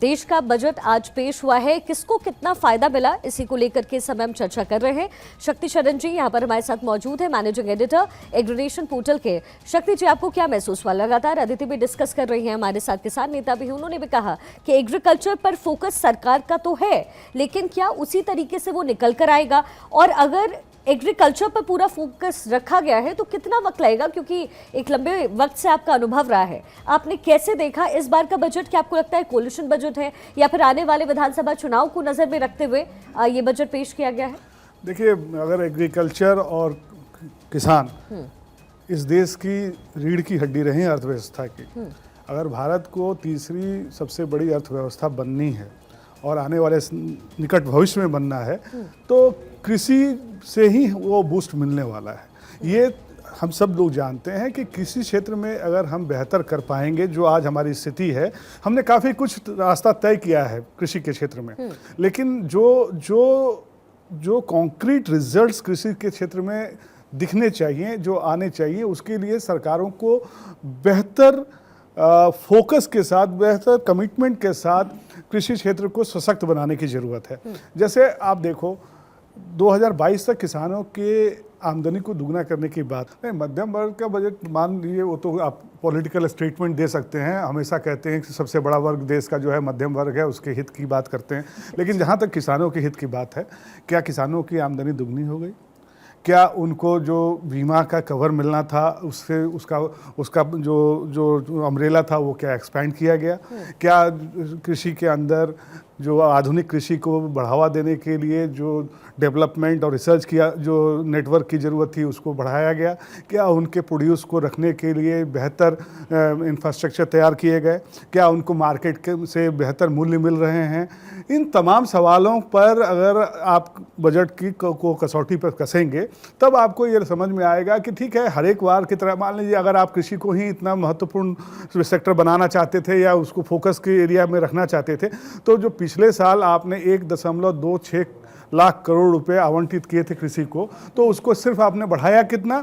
देश का बजट आज पेश हुआ है। किसको कितना फायदा मिला, इसी को लेकर के समय हम चर्चा कर रहे हैं। शक्ति शरण जी यहाँ पर हमारे साथ मौजूद है, मैनेजिंग एडिटर एग्रीनेशन पोर्टल के। शक्ति जी, आपको क्या महसूस हुआ? लगातार अदिति भी डिस्कस कर रही हैं, हमारे साथ किसान नेता भी हैं, उन्होंने भी कहा कि एग्रीकल्चर पर फोकस सरकार का तो है, लेकिन क्या उसी तरीके से वो निकल कर आएगा? और अगर एग्रीकल्चर पर पूरा फोकस रखा गया है तो कितना वक्त लगेगा, क्योंकि एक लंबे वक्त से आपका अनुभव रहा है। आपने कैसे देखा इस बार का बजट? क्या आपको लगता है कोलिशन बजट है या फिर आने वाले विधानसभा चुनाव को नजर में रखते हुए ये बजट पेश किया गया है? देखिए, अगर एग्रीकल्चर और किसान इस देश की रीढ़ की हड्डी रहे अर्थव्यवस्था की, अगर भारत को तीसरी सबसे बड़ी अर्थव्यवस्था बननी है और आने वाले निकट भविष्य में बनना है, तो कृषि से ही वो बूस्ट मिलने वाला है। ये हम सब लोग जानते हैं कि कृषि क्षेत्र में अगर हम बेहतर कर पाएंगे, जो आज हमारी स्थिति है, हमने काफ़ी कुछ रास्ता तय किया है कृषि के क्षेत्र में, लेकिन जो कॉन्क्रीट रिजल्ट्स कृषि के क्षेत्र में दिखने चाहिए, जो आने चाहिए, उसके लिए सरकारों को बेहतर फोकस के साथ, बेहतर कमिटमेंट के साथ कृषि क्षेत्र को सशक्त बनाने की ज़रूरत है। जैसे आप देखो, 2022 तक किसानों के आमदनी को दुगना करने की बात नहीं, मध्यम वर्ग का बजट मान लीजिए, वो तो आप पॉलिटिकल स्टेटमेंट दे सकते हैं, हमेशा कहते हैं कि सबसे बड़ा वर्ग देश का जो है मध्यम वर्ग है, उसके हित की बात करते हैं, लेकिन जहाँ तक किसानों के हित की बात है, क्या किसानों की आमदनी दुगनी हो गई? क्या उनको जो बीमा का कवर मिलना था, उससे उसका जो अम्ब्रेला था, वो क्या एक्सपैंड किया गया? क्या कृषि के अंदर जो आधुनिक कृषि को बढ़ावा देने के लिए जो डेवलपमेंट और रिसर्च किया, जो नेटवर्क की ज़रूरत थी, उसको बढ़ाया गया? क्या उनके प्रोड्यूस को रखने के लिए बेहतर इंफ्रास्ट्रक्चर तैयार किए गए? क्या उनको मार्केट से बेहतर मूल्य मिल रहे हैं? इन तमाम सवालों पर अगर आप बजट की को कसौटी पर कसेंगे, तब आपको ये समझ में आएगा कि ठीक है, हर एक बार की तरह मान लीजिए, अगर आप कृषि को ही इतना महत्वपूर्ण सेक्टर बनाना चाहते थे या उसको फोकस के एरिया में रखना चाहते थे, तो जो पिछले साल आपने 1.26 लाख करोड़ रुपए आवंटित किए थे कृषि को, तो उसको सिर्फ आपने बढ़ाया कितना?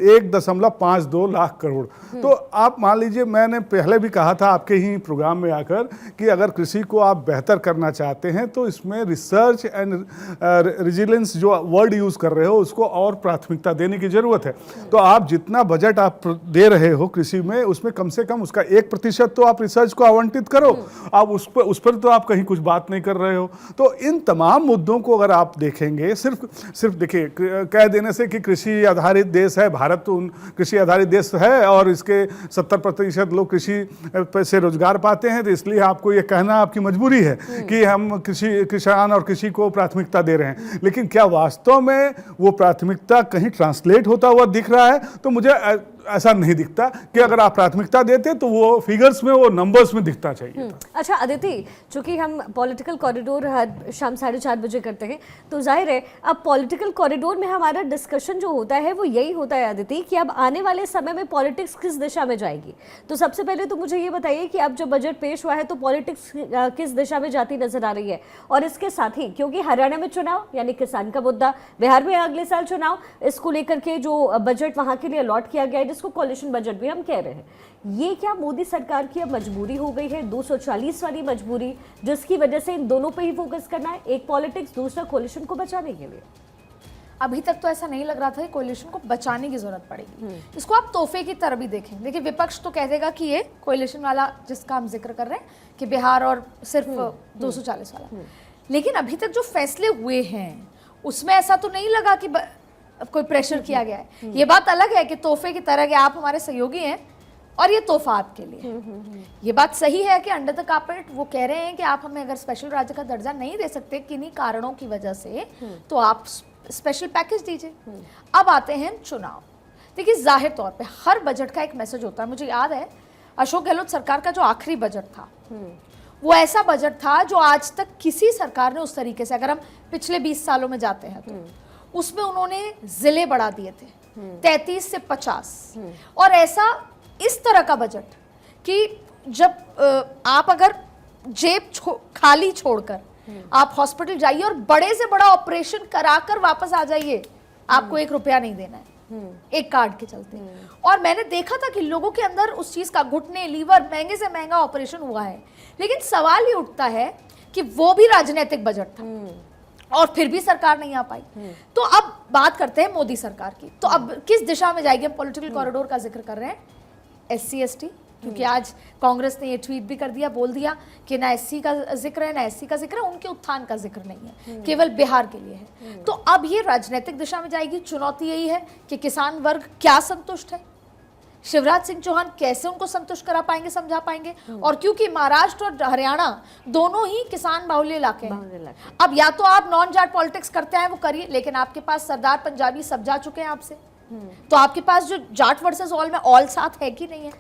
1.52 लाख करोड़। तो आप मान लीजिए, मैंने पहले भी कहा था आपके ही प्रोग्राम में आकर कि अगर कृषि को आप बेहतर करना चाहते हैं तो इसमें रिसर्च एंड रेजिलियंस, जो वर्ड यूज़ कर रहे हो, उसको और प्राथमिकता देने की ज़रूरत है। तो आप जितना बजट आप दे रहे हो कृषि में, उसमें कम से कम उसका 1% तो आप रिसर्च को आवंटित करो। आप उस पर तो आप कहीं कुछ बात नहीं कर रहे हो। तो इन तमाम मुद्दों को अगर आप देखेंगे, सिर्फ देखिए, कह देने से कि कृषि आधारित देश है भारत, तो कृषि आधारित देश है और इसके 70% लोग कृषि से रोजगार पाते हैं, तो इसलिए आपको ये कहना आपकी मजबूरी है कि हम किसान और कृषि को प्राथमिकता दे रहे हैं। लेकिन क्या वास्तव में वो प्राथमिकता कहीं ट्रांसलेट होता हुआ दिख रहा है? तो मुझे ऐसा नहीं दिखता कि अगर आप प्राथमिकता देते तो वो फिगर्स में, वो नंबर्स में दिखता चाहिए था। अच्छा अदिति, चूंकि हम पॉलिटिकल कॉरिडोर हर शाम 4:30 बजे करते हैं, तो जाहिर है अब पॉलिटिकल कॉरिडोर में हमारा डिस्कशन जो होता है वो यही होता है अदिति, कि अब आने वाले समय में पॉलिटिक्स किस दिशा में जाएगी। तो सबसे पहले तो मुझे ये बताइए कि अब जो बजट पेश हुआ है, तो पॉलिटिक्स किस दिशा में जाती नजर आ रही है? और इसके साथ ही, क्योंकि हरियाणा में चुनाव यानी किसान का मुद्दा, बिहार में अगले साल चुनाव, इसको लेकर के जो बजट वहां के लिए अलॉट किया गया है, जिसको कोलिशन बजट भी हम कह रहे हैं, ये क्या मोदी सरकार की अब मजबूरी हो गई है, 240 वाली मजबूरी, जिसकी वजह से इन दोनों पे ही फोकस करना है, एक पॉलिटिक्स, दूसरा कोलिशन को बचाने के लिए? अभी तक तो ऐसा नहीं लग रहा था कि कोलिशन को बचाने की जरूरत पड़ेगी। इसको आप तोहफे की तरह भी देखें। देखिए, विपक्ष तो कह देगा कि ये कोलिशन वाला जिसका हम जिक्र कर रहे हैं कि बिहार और सिर्फ 240 वाला, लेकिन अभी तक जो फैसले हुए हैं उसमें ऐसा तो नहीं लगा कि कोई प्रेशर किया गया है। ये बात अलग है कि तोहफे की तरह के आप हमारे सहयोगी हैं और ये तोहफा आपके लिए। ये बात सही है कि अंडर द कारपेट वो कह रहे हैं कि आप हमें अगर स्पेशल राज्य का दर्जा नहीं दे सकते किन्हीं कारणों की वजह से, तो आप स्पेशल पैकेज दीजिए। अब आते हैं चुनाव। देखिए, जाहिर तौर पे हर बजट का एक मैसेज होता है। मुझे याद है अशोक गहलोत सरकार का जो आखिरी बजट था, वो ऐसा बजट था जो आज तक किसी सरकार ने उस तरीके से, अगर हम पिछले 20 सालों में जाते हैं, तो उसमें उन्होंने जिले बढ़ा दिए थे 33 से 50, और ऐसा इस तरह का बजट कि जब आप अगर जेब खाली छोड़कर आप हॉस्पिटल जाइए और बड़े से बड़ा ऑपरेशन कराकर वापस आ जाइए, आपको 1 रुपया नहीं देना है। एक कार्ड के चलते। और मैंने देखा था कि लोगों के अंदर उस चीज का, घुटने, लीवर, महंगे से महंगा ऑपरेशन हुआ है, लेकिन सवाल ये उठता है कि वो भी राजनीतिक बजट था और फिर भी सरकार नहीं आ पाई। तो अब बात करते हैं मोदी सरकार की। तो अब किस दिशा में जाएगी? हम पॉलिटिकल कॉरिडोर का जिक्र कर रहे हैं, SC ST, क्योंकि आज कांग्रेस ने ये ट्वीट भी कर दिया, बोल दिया कि ना SC का जिक्र है ना SC का जिक्र है, उनके उत्थान का जिक्र नहीं है, केवल बिहार के लिए है। तो अब ये राजनीतिक दिशा में जाएगी। चुनौती यही है कि किसान वर्ग क्या संतुष्ट है, शिवराज सिंह चौहान कैसे उनको संतुष्ट करा पाएंगे, समझा पाएंगे। और क्योंकि महाराष्ट्र और हरियाणा दोनों ही किसान बाहुल्य इलाके हैं, अब या तो आप नॉन जाट पॉलिटिक्स करते हैं वो करिए, लेकिन आपके पास सरदार पंजाबी सब जा चुके हैं आपसे, तो आपके पास जो जाट वर्सेस ऑल में ऑल साथ है कि नहीं है?